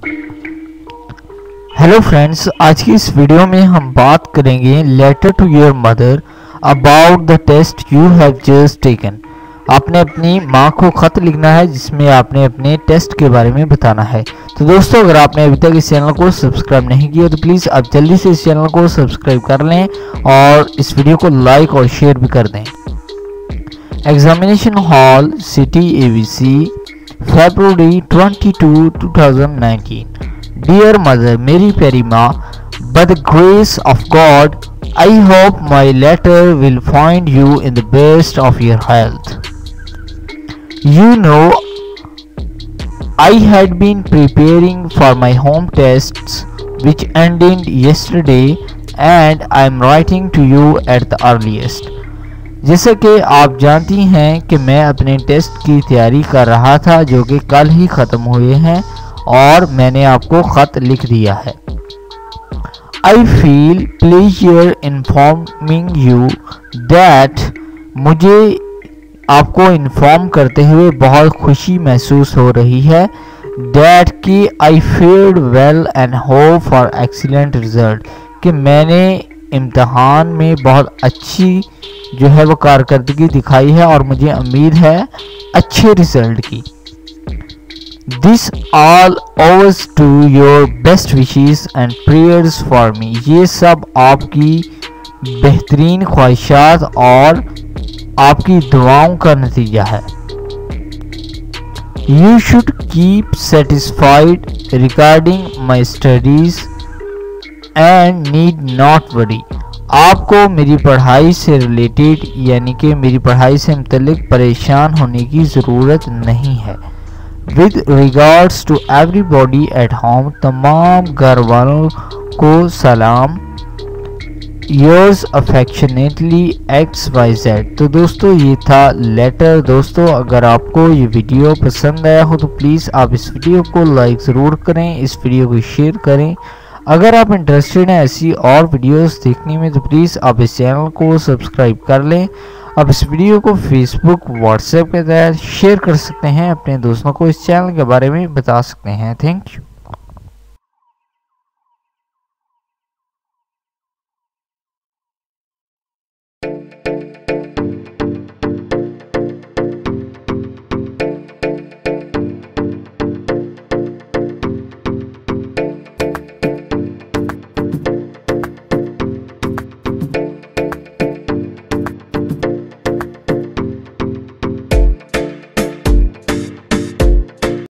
Hello friends, आज की इस वीडियो में हम बात करेंगे letter to your mother about the test you have just taken. आपने अपनी माँ को खत लिखना है जिसमें आपने अपने टेस्ट के बारे में बताना है। तो दोस्तों, अगर आपने अभी तक इस चैनल को सब्सक्राइब नहीं किया तो प्लीज़ आप जल्दी से इस चैनल को सब्सक्राइब कर लें और इस वीडियो को लाइक और शेयर भी कर दें। Examination hall, city ABC, February 22, 2019। Dear mother, मेरी प्यारी माँ, by the grace of God, I hope my letter will find you in the best of your health. You know, I had been preparing for my home tests which ended yesterday and I am writing to you at the earliest. जैसे कि आप जानती हैं कि मैं अपने test की तैयारी कर रहा था जो कि कल ही ख़त्म हुए हैं और मैंने आपको ख़त लिख दिया है। I feel pleasure informing you that मुझे आपको इन्फॉर्म करते हुए बहुत खुशी महसूस हो रही है that कि I fared well and hope for excellent result, कि मैंने इम्तहान में बहुत अच्छी जो है वो कारकर्दगी दिखाई है और मुझे उम्मीद है अच्छे रिजल्ट की। This all owes to your best wishes and prayers for me. ये सब आपकी बेहतरीन ख्वाहिशात और आपकी दुआओं का नतीजा है। You should keep satisfied regarding my studies and need not worry. आपको मेरी पढ़ाई से रिलेटेड यानी कि मेरी पढ़ाई से मुतल्लिक परेशान होने की ज़रूरत नहीं है। With regards to everybody at home, तमाम घर वालों को सलाम। Yours affectionately XYZ। तो दोस्तों, ये था लेटर। दोस्तों, अगर आपको ये वीडियो पसंद आया हो तो प्लीज़ आप इस वीडियो को लाइक ज़रूर करें, इस वीडियो को शेयर करें। अगर आप इंटरेस्टेड हैं ऐसी और वीडियोस देखने में तो प्लीज़ आप इस चैनल को सब्सक्राइब कर लें। आप इस वीडियो को फेसबुक, व्हाट्सएप के तहत शेयर कर सकते हैं, अपने दोस्तों को इस चैनल के बारे में बता सकते हैं। Thank you.